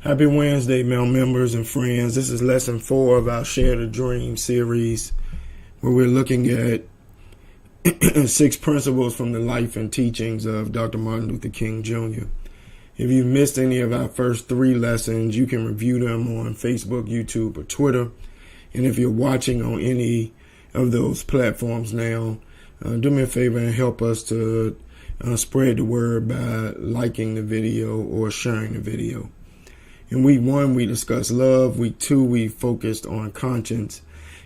Happy Wednesday, Mel members and friends. This is lesson 4 of our Share the Dream series, where we're looking at 6 principles from the life and teachings of Dr. Martin Luther King Jr. If you missed any of our first 3 lessons, you can review them on Facebook, YouTube, or Twitter. And if you're watching on any of those platforms now, do me a favor and help us to spread the word by liking the video or sharing the video. In week 1, we discussed love. Week 2, we focused on conscience.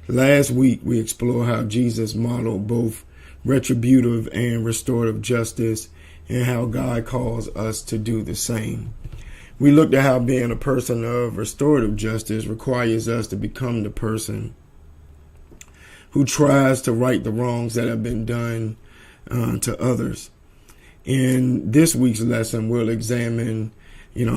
Last week, we explored how Jesus modeled both retributive and restorative justice and how God calls us to do the same. We looked at how being a person of restorative justice requires us to become the person who tries to right the wrongs that have been done to others. In this week's lesson, we'll examine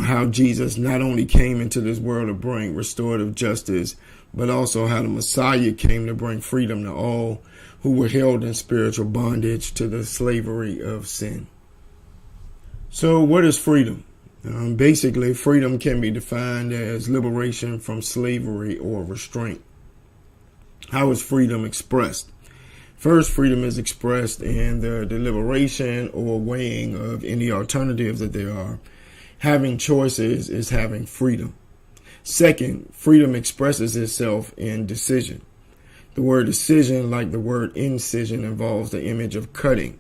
how Jesus not only came into this world to bring restorative justice, but also how the Messiah came to bring freedom to all who were held in spiritual bondage to the slavery of sin. So what is freedom? Basically, freedom can be defined as liberation from slavery or restraint. How is freedom expressed? First, freedom is expressed in the deliberation or weighing of any alternatives that there are. Having choices is having freedom. Second, freedom expresses itself in decision. The word decision, like the word incision, involves the image of cutting.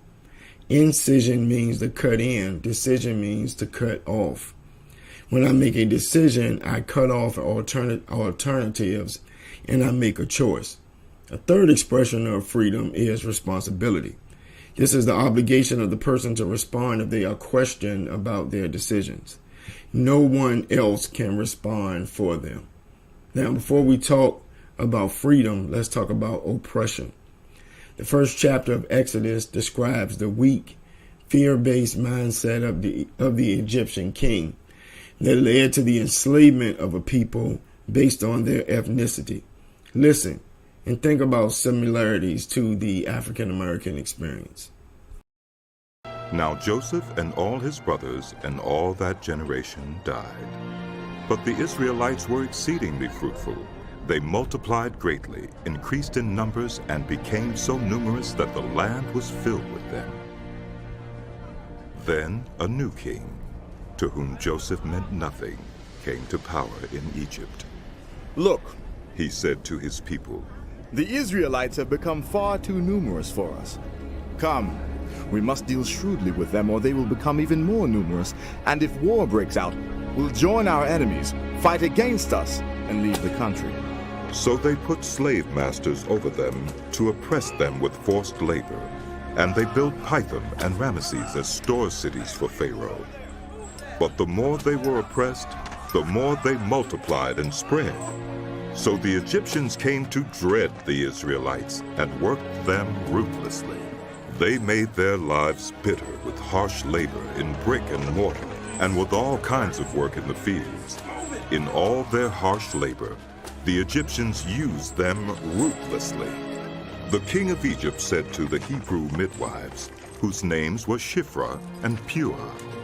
Incision means to cut in. Decision means to cut off. When I make a decision, I cut off alternatives and I make a choice. A third expression of freedom is responsibility. This is the obligation of the person to respond if they are questioned about their decisions. No one else can respond for them. Now, before we talk about freedom, let's talk about oppression. The first chapter of Exodus describes the weak, fear-based mindset of the Egyptian king that led to the enslavement of a people based on their ethnicity. Listen and think about similarities to the African American experience. Now Joseph and all his brothers and all that generation died. But the Israelites were exceedingly fruitful. They multiplied greatly, increased in numbers, and became so numerous that the land was filled with them. Then a new king, to whom Joseph meant nothing, came to power in Egypt. Look, he said to his people, the Israelites have become far too numerous for us. Come, we must deal shrewdly with them, or they will become even more numerous. And if war breaks out, we'll join our enemies, fight against us, and leave the country. So they put slave masters over them to oppress them with forced labor. And they built Pithom and Ramesses as store cities for Pharaoh. But the more they were oppressed, the more they multiplied and spread. So the Egyptians came to dread the Israelites and worked them ruthlessly. They made their lives bitter with harsh labor in brick and mortar and with all kinds of work in the fields. In all their harsh labor, the Egyptians used them ruthlessly. The king of Egypt said to the Hebrew midwives, whose names were Shiphrah and Puah,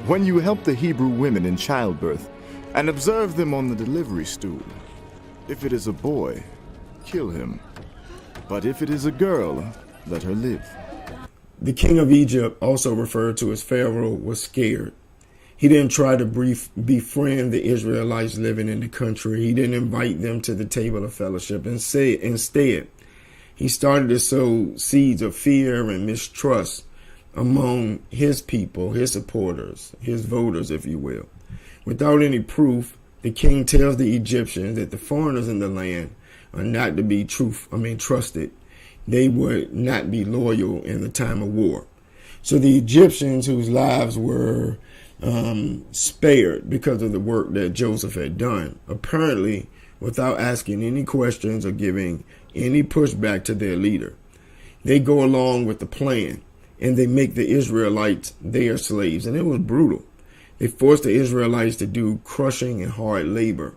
when you help the Hebrew women in childbirth and observe them on the delivery stool, if it is a boy, kill him. But if it is a girl, let her live. The king of Egypt, also referred to as Pharaoh, was scared. He didn't try to befriend the Israelites living in the country. He didn't invite them to the table of fellowship. Instead, he started to sow seeds of fear and mistrust among his people, his supporters, his voters, if you will. Without any proof, the king tells the Egyptians that the foreigners in the land are not to be trusted. They would not be loyal in the time of war. So the Egyptians, whose lives were spared because of the work that Joseph had done, apparently without asking any questions or giving any pushback to their leader, they go along with the plan and they make the Israelites their slaves. And it was brutal. They forced the Israelites to do crushing and hard labor.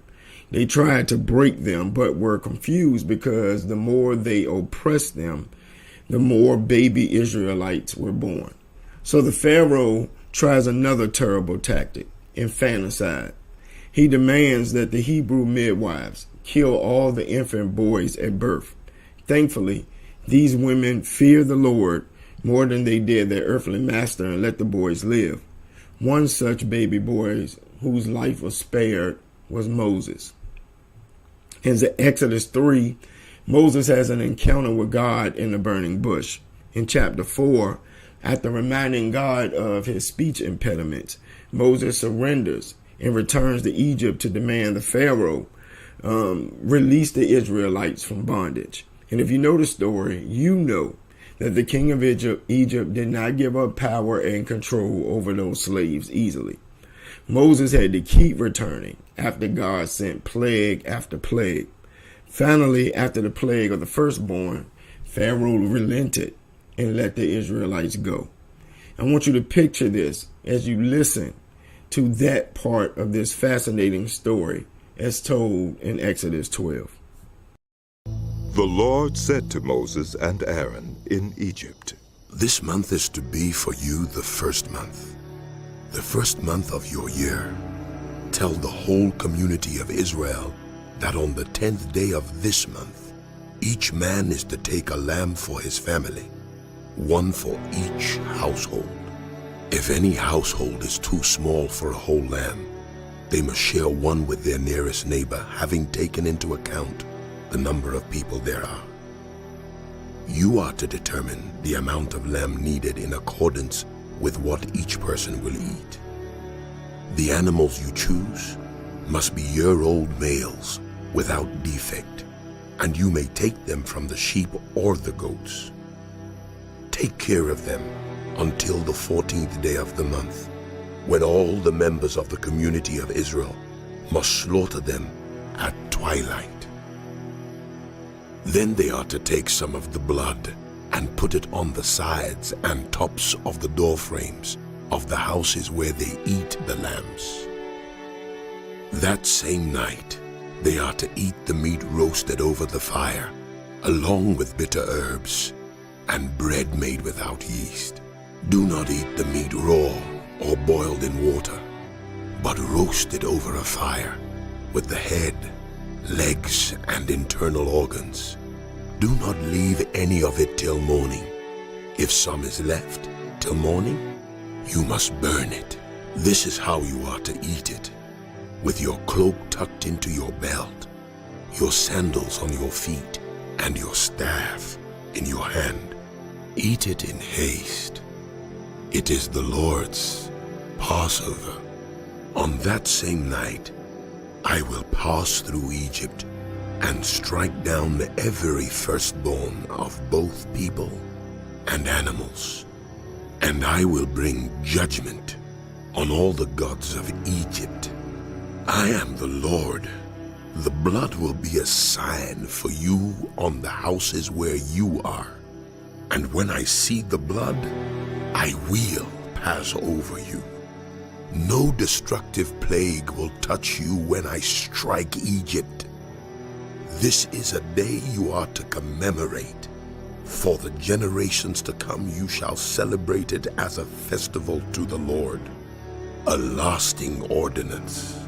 They tried to break them, but were confused because the more they oppressed them, the more baby Israelites were born. So the Pharaoh tries another terrible tactic, infanticide. He demands that the Hebrew midwives kill all the infant boys at birth. Thankfully, these women fear the Lord more than they did their earthly master and let the boys live. One such baby boy whose life was spared was Moses. In Exodus 3, Moses has an encounter with God in the burning bush. In chapter 4, after reminding God of his speech impediments, Moses surrenders and returns to Egypt to demand the Pharaoh release the Israelites from bondage. And if you know the story, you know that the king of Egypt did not give up power and control over those slaves easily. Moses had to keep returning after God sent plague after plague. Finally, after the plague of the firstborn, Pharaoh relented and let the Israelites go. I want you to picture this as you listen to that part of this fascinating story as told in Exodus 12. The Lord said to Moses and Aaron in Egypt, "This month is to be for you the first month of your year. Tell the whole community of Israel that on the 10th day of this month, each man is to take a lamb for his family, one for each household. If any household is too small for a whole lamb, they must share one with their nearest neighbor, having taken into account the number of people there are. You are to determine the amount of lamb needed in accordance with what each person will eat. The animals you choose must be year-old males without defect, and you may take them from the sheep or the goats. Take care of them until the 14th day of the month, when all the members of the community of Israel must slaughter them at twilight. Then they are to take some of the blood and put it on the sides and tops of the door frames of the houses where they eat the lambs. That same night, they are to eat the meat roasted over the fire, along with bitter herbs and bread made without yeast. Do not eat the meat raw or boiled in water, but roast it over a fire with the head, legs, and internal organs. Do not leave any of it till morning. If some is left till morning, you must burn it. This is how you are to eat it, with your cloak tucked into your belt, your sandals on your feet, and your staff in your hand. Eat it in haste. It is the Lord's Passover. On that same night, I will pass through Egypt and strike down every firstborn of both people and animals. And I will bring judgment on all the gods of Egypt. I am the Lord. The blood will be a sign for you on the houses where you are. And when I see the blood, I will pass over you. No destructive plague will touch you when I strike Egypt. This is a day you are to commemorate. For the generations to come you shall celebrate it as a festival to the Lord, a lasting ordinance.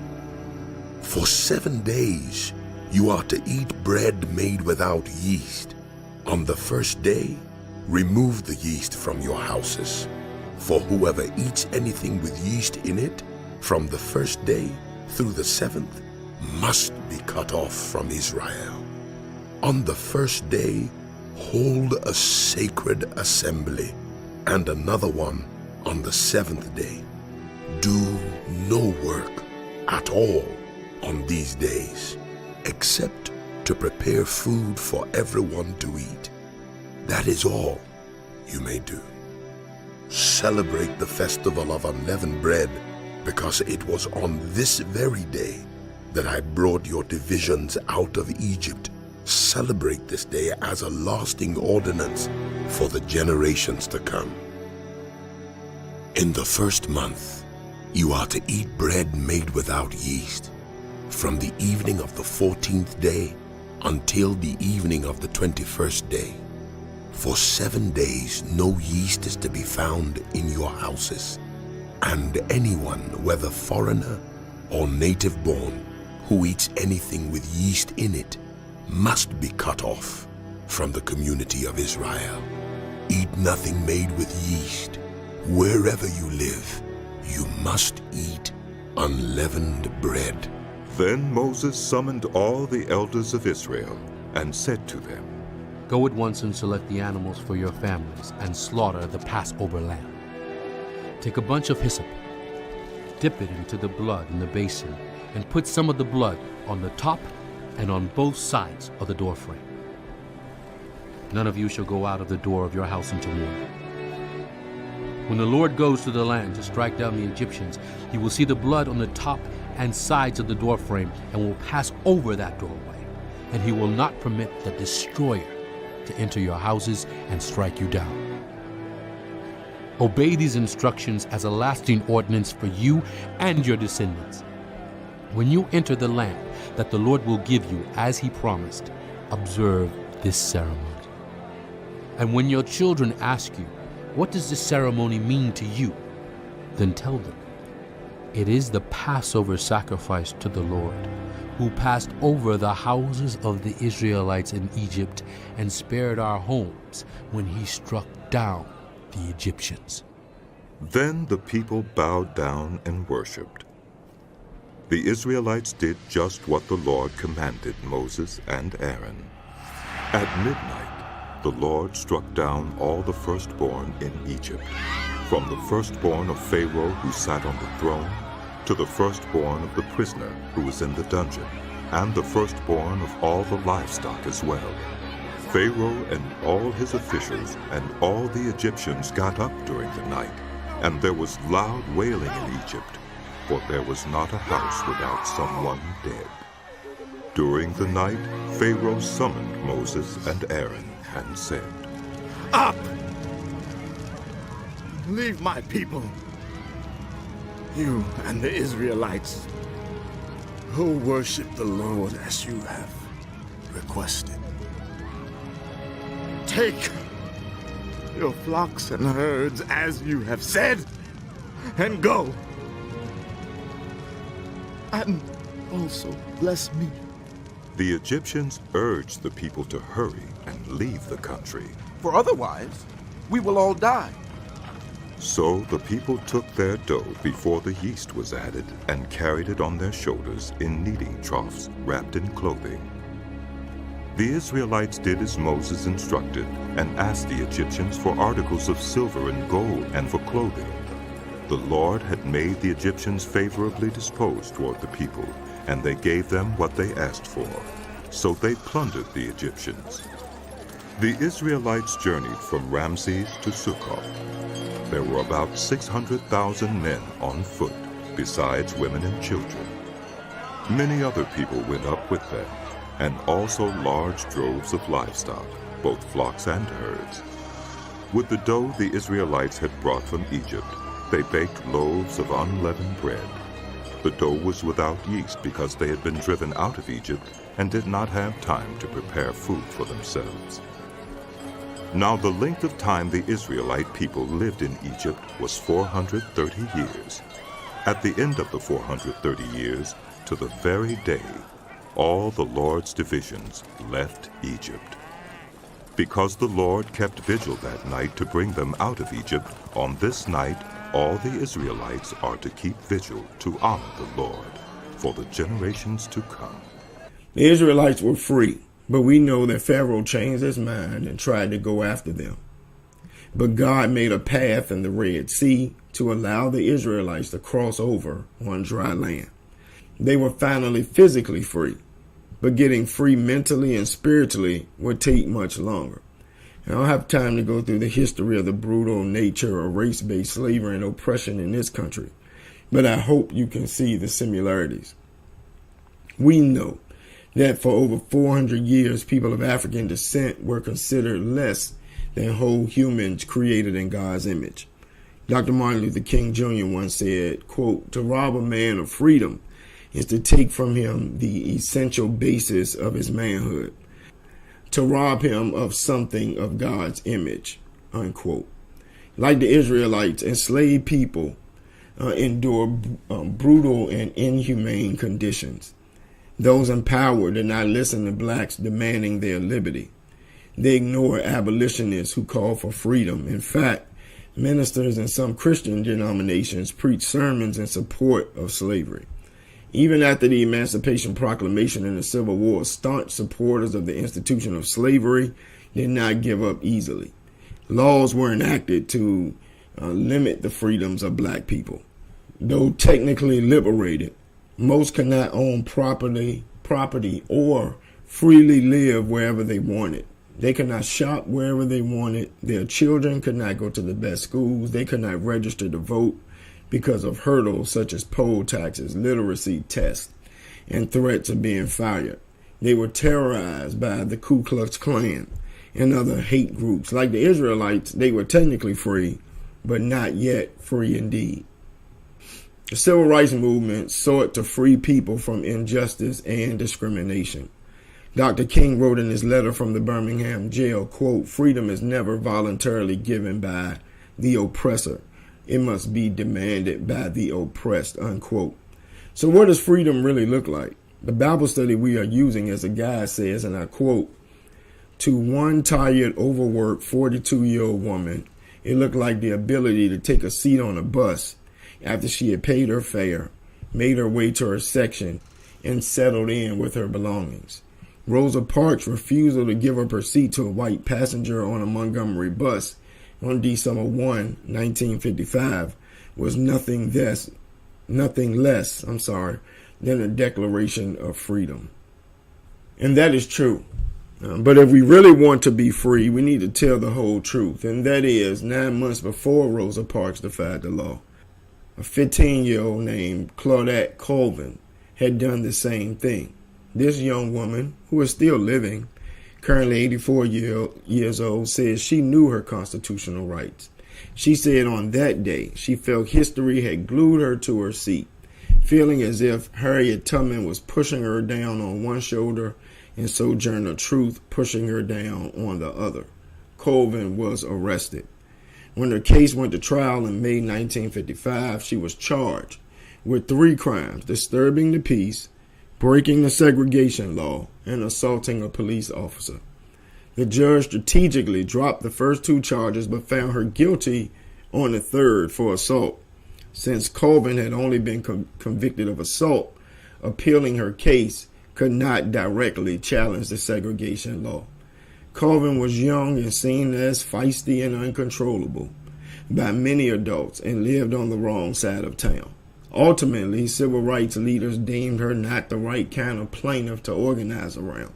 For 7 days you are to eat bread made without yeast. On the first day, remove the yeast from your houses. For whoever eats anything with yeast in it from the first day through the 7th must be cut off from Israel. On the first day, hold a sacred assembly, and another one on the 7th day. Do no work at all on these days, except to prepare food for everyone to eat. That is all you may do. Celebrate the festival of unleavened bread, because it was on this very day that I brought your divisions out of Egypt. Celebrate this day as a lasting ordinance for the generations to come. In the first month, you are to eat bread made without yeast, from the evening of the 14th day until the evening of the 21st day. For 7 days no yeast is to be found in your houses, and anyone, whether foreigner All native born who eats anything with yeast in it must be cut off from the community of Israel. Eat nothing made with yeast. Wherever you live, you must eat unleavened bread. Then Moses summoned all the elders of Israel and said to them, Go at once and select the animals for your families and slaughter the Passover lamb. Take a bunch of hyssop, dip it into the blood in the basin, and put some of the blood on the top and on both sides of the doorframe. None of you shall go out of the door of your house until morning. When the Lord goes to the land to strike down the Egyptians, he will see the blood on the top and sides of the doorframe and will pass over that doorway, and he will not permit the destroyer to enter your houses and strike you down. Obey these instructions as a lasting ordinance for you and your descendants. When you enter the land that the Lord will give you as he promised, observe this ceremony. And when your children ask you, what does this ceremony mean to you? Then tell them, it is the Passover sacrifice to the Lord, who passed over the houses of the Israelites in Egypt and spared our homes when he struck down the Egyptians. Then the people bowed down and worshipped. The Israelites did just what the Lord commanded Moses and Aaron. At midnight, the Lord struck down all the firstborn in Egypt, from the firstborn of Pharaoh who sat on the throne, to the firstborn of the prisoner who was in the dungeon, and the firstborn of all the livestock as well. Pharaoh and all his officials and all the Egyptians got up during the night, and there was loud wailing in Egypt, for there was not a house without someone dead. During the night, Pharaoh summoned Moses and Aaron and said, Up! Leave my people, you and the Israelites, who worship the Lord as you have requested. Take your flocks and herds as you have said, and go. And also bless me. The Egyptians urged the people to hurry and leave the country. For otherwise, we will all die. So the people took their dough before the yeast was added and carried it on their shoulders in kneading troughs wrapped in clothing. The Israelites did as Moses instructed and asked the Egyptians for articles of silver and gold and for clothing. The Lord had made the Egyptians favorably disposed toward the people, and they gave them what they asked for. So they plundered the Egyptians. The Israelites journeyed from Ramses to Succoth. There were about 600,000 men on foot, besides women and children. Many other people went up with them, and also large droves of livestock, both flocks and herds. With the dough the Israelites had brought from Egypt, they baked loaves of unleavened bread. The dough was without yeast because they had been driven out of Egypt and did not have time to prepare food for themselves. Now the length of time the Israelite people lived in Egypt was 430 years. At the end of the 430 years, to the very day, all the Lord's divisions left Egypt. Because the Lord kept vigil that night to bring them out of Egypt, on this night all the Israelites are to keep vigil to honor the Lord for the generations to come. The Israelites were free, but we know that Pharaoh changed his mind and tried to go after them. But God made a path in the Red Sea to allow the Israelites to cross over on dry land. They were finally physically free, but getting free mentally and spiritually would take much longer. I don't have time to go through the history of the brutal nature of race-based slavery and oppression in this country, but I hope you can see the similarities. We know that for over 400 years, people of African descent were considered less than whole humans created in God's image. Dr. Martin Luther King Jr. once said, quote, "To rob a man of freedom is to take from him the essential basis of his manhood, to rob him of something of God's image," unquote. Like the Israelites, enslaved people endure brutal and inhumane conditions. Those in power did not listen to blacks demanding their liberty. They ignore abolitionists who call for freedom. In fact, ministers in some Christian denominations preach sermons in support of slavery. Even after the Emancipation Proclamation and the Civil War, staunch supporters of the institution of slavery did not give up easily. Laws were enacted to limit the freedoms of black people. Though technically liberated, most could not own property or freely live wherever they wanted. They could not shop wherever they wanted. Their children could not go to the best schools. They could not register to vote because of hurdles such as poll taxes, literacy tests, and threats of being fired. They were terrorized by the Ku Klux Klan and other hate groups. Like the Israelites, they were technically free, but not yet free indeed. The Civil Rights Movement sought to free people from injustice and discrimination. Dr. King wrote in his letter from the Birmingham jail, quote, "Freedom is never voluntarily given by the oppressor. It must be demanded by the oppressed," unquote. So what does freedom really look like? The Bible study we are using as a guide says, and I quote, "To one tired, overworked 42-year-old woman, it looked like the ability to take a seat on a bus after she had paid her fare, made her way to her section, and settled in with her belongings. Rosa Parks' refusal to give up her seat to a white passenger on a Montgomery bus on December 1, 1955 was nothing less than a declaration of freedom." And that is true. But if we really want to be free, we need to tell the whole truth. And that is, 9 months before Rosa Parks defied the law, a 15-year-old named Claudette Colvin had done the same thing. This young woman, who is still living, currently 84 years old, says she knew her constitutional rights. She said on that day she felt history had glued her to her seat, feeling as if Harriet Tubman was pushing her down on one shoulder and Sojourner Truth pushing her down on the other. Colvin was arrested. When her case went to trial in May 1955, she was charged with 3 crimes: disturbing the peace, breaking the segregation law, and assaulting a police officer. The judge strategically dropped the first 2 charges but found her guilty on the 3rd for assault. Since Colvin had only been convicted of assault, appealing her case could not directly challenge the segregation law. Colvin was young and seen as feisty and uncontrollable by many adults and lived on the wrong side of town. Ultimately, civil rights leaders deemed her not the right kind of plaintiff to organize around.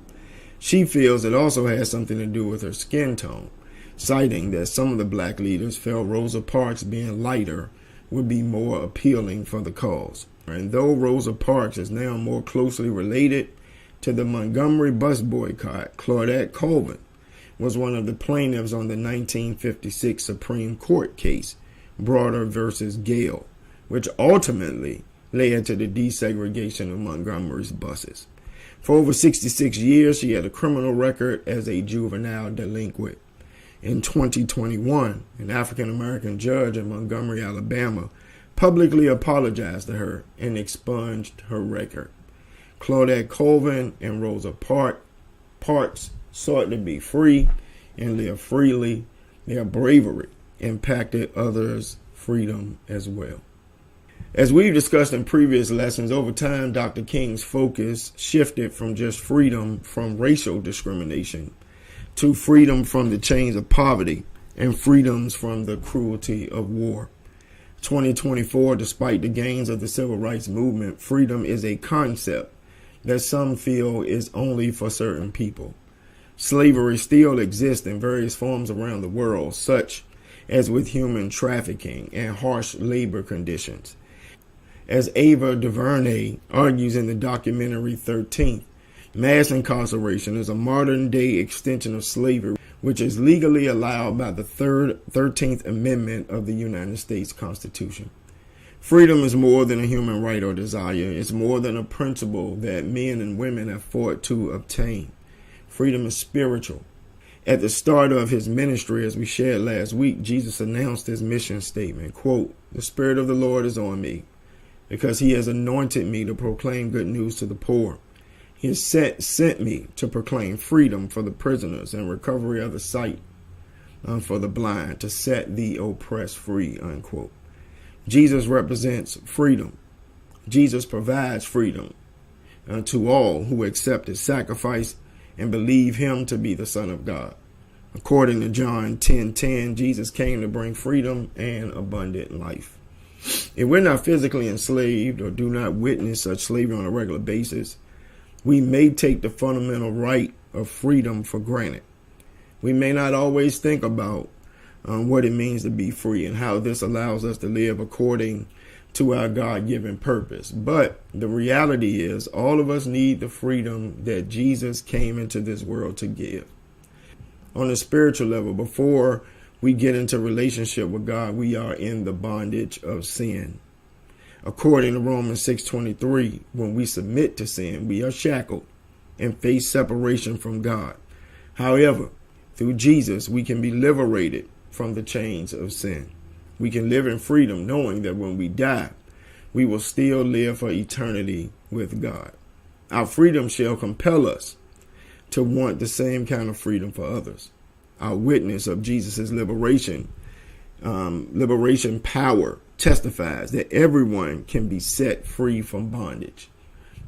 She feels it also has something to do with her skin tone, citing that some of the black leaders felt Rosa Parks being lighter would be more appealing for the cause. And though Rosa Parks is now more closely related to the Montgomery bus boycott, Claudette Colvin was one of the plaintiffs on the 1956 Supreme Court case, Broder versus Gale, which ultimately led to the desegregation of Montgomery's buses. For over 66 years, she had a criminal record as a juvenile delinquent. In 2021, an African-American judge in Montgomery, Alabama, publicly apologized to her and expunged her record. Claudette Colvin and Rosa Parks sought to be free and live freely. Their bravery impacted others' freedom as well. As we've discussed in previous lessons, over time, Dr. King's focus shifted from just freedom from racial discrimination to freedom from the chains of poverty and freedoms from the cruelty of war. 2024, despite the gains of the civil rights movement, freedom is a concept that some feel is only for certain people. Slavery still exists in various forms around the world, such as with human trafficking and harsh labor conditions. As Ava DuVernay argues in the documentary 13th, mass incarceration is a modern-day extension of slavery, which is legally allowed by the 13th Amendment of the United States Constitution. Freedom is more than a human right or desire. It's more than a principle that men and women have fought to obtain. Freedom is spiritual. At the start of his ministry, as we shared last week, Jesus announced his mission statement, quote, the Spirit of the Lord is on me, because he has anointed me to proclaim good news to the poor. He has sent me to proclaim freedom for the prisoners and recovery of the sight for the blind, to set the oppressed free, unquote. Jesus represents freedom. Jesus provides freedom to all who accept his sacrifice and believe him to be the Son of God. According to John 10:10, Jesus came to bring freedom and abundant life. If we're not physically enslaved or do not witness such slavery on a regular basis, we may take the fundamental right of freedom for granted. We may not always think about what it means to be free and how this allows us to live according to our God-given purpose. But the reality is, all of us need the freedom that Jesus came into this world to give. On a spiritual level, before we get into relationship with God, we are in the bondage of sin. According to Romans 6:23, when we submit to sin, we are shackled and face separation from God. However, through Jesus, we can be liberated from the chains of sin. We can live in freedom, knowing that when we die, we will still live for eternity with God. Our freedom shall compel us to want the same kind of freedom for others. Our witness of Jesus' liberation power testifies that everyone can be set free from bondage.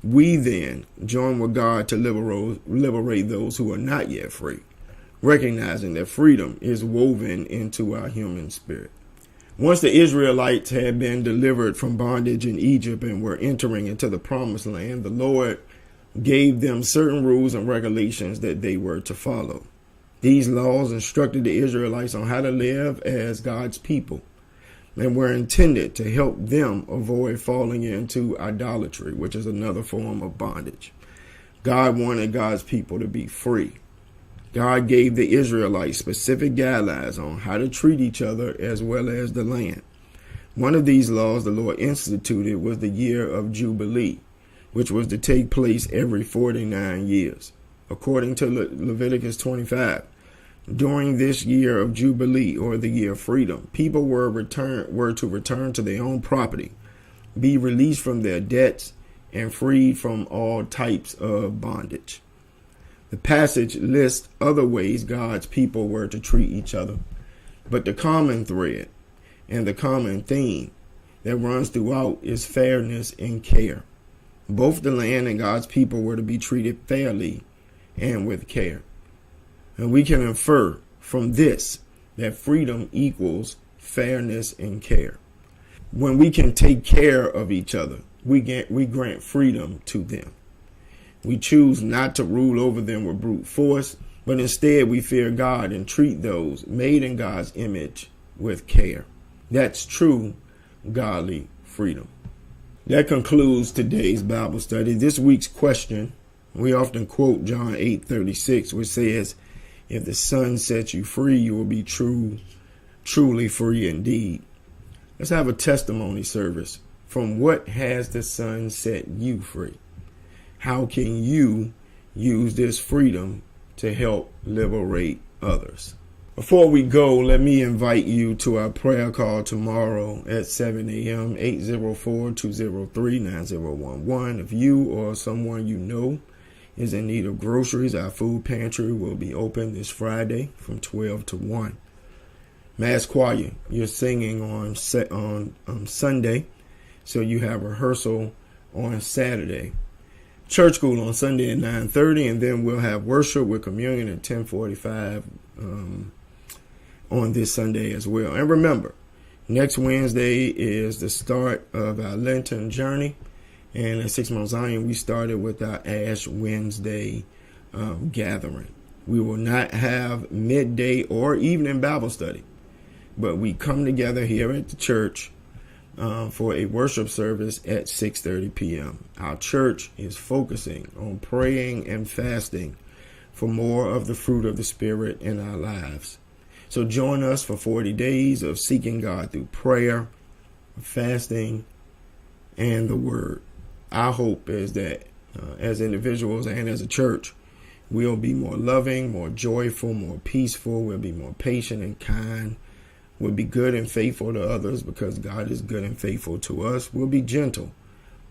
We then join with God to liberate those who are not yet free, recognizing that freedom is woven into our human spirit. Once the Israelites had been delivered from bondage in Egypt and were entering into the promised land, the Lord gave them certain rules and regulations that they were to follow. These laws instructed the Israelites on how to live as God's people and were intended to help them avoid falling into idolatry, which is another form of bondage. God wanted God's people to be free. God gave the Israelites specific guidelines on how to treat each other as well as the land. One of these laws the Lord instituted was the year of Jubilee, which was to take place every 49 years. According to Leviticus 25, during this year of Jubilee, or the year of freedom, people were to return to their own property, be released from their debts, and freed from all types of bondage. The passage lists other ways God's people were to treat each other, but the common thread and the common theme that runs throughout is fairness and care. Both the land and God's people were to be treated fairly and with care. And we can infer from this that freedom equals fairness and care. When we can take care of each other, we grant freedom to them. We choose not to rule over them with brute force, but instead we fear God and treat those made in God's image with care. That's true godly freedom. That concludes today's Bible study. This week's question, we often quote John 8:36, which says, "If the Son sets you free, you will be truly free indeed." Let's have a testimony service. From what has the Son set you free? How can you use this freedom to help liberate others? Before we go, let me invite you to our prayer call tomorrow at 7 a.m., 804-203-9011. If you or someone you know is in need of groceries, our food pantry will be open this Friday from 12 to 1. Mass choir, you're singing on Sunday, so you have rehearsal on Saturday. Church school on Sunday at 9:30, and then we'll have worship with communion at 10:45 on this Sunday as well. And remember, next Wednesday is the start of our Lenten journey, and at 6 Mount Zion, we started with our Ash Wednesday gathering. We will not have midday or evening Bible study, but we come together here at the church for a worship service at 6:30 p.m. Our church is focusing on praying and fasting for more of the fruit of the Spirit in our lives. So join us for 40 days of seeking God through prayer, fasting, and the Word. Our hope is that as individuals and as a church, we'll be more loving, more joyful, more peaceful. We'll be more patient and kind We'll be good and faithful to others because God is good and faithful to us. We'll be gentle,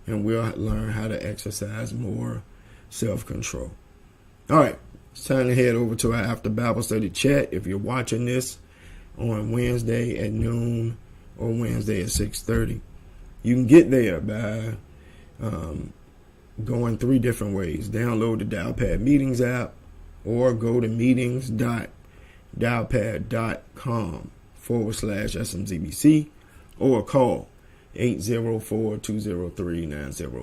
and we'll learn how to exercise more self-control. All right, it's time to head over to our After Bible Study chat. If you're watching this on Wednesday at noon or Wednesday at 6:30, you can get there by going 3 different ways. Download the Dialpad Meetings app or go to meetings.dialpad.com/SMZBC or call 804-203-90.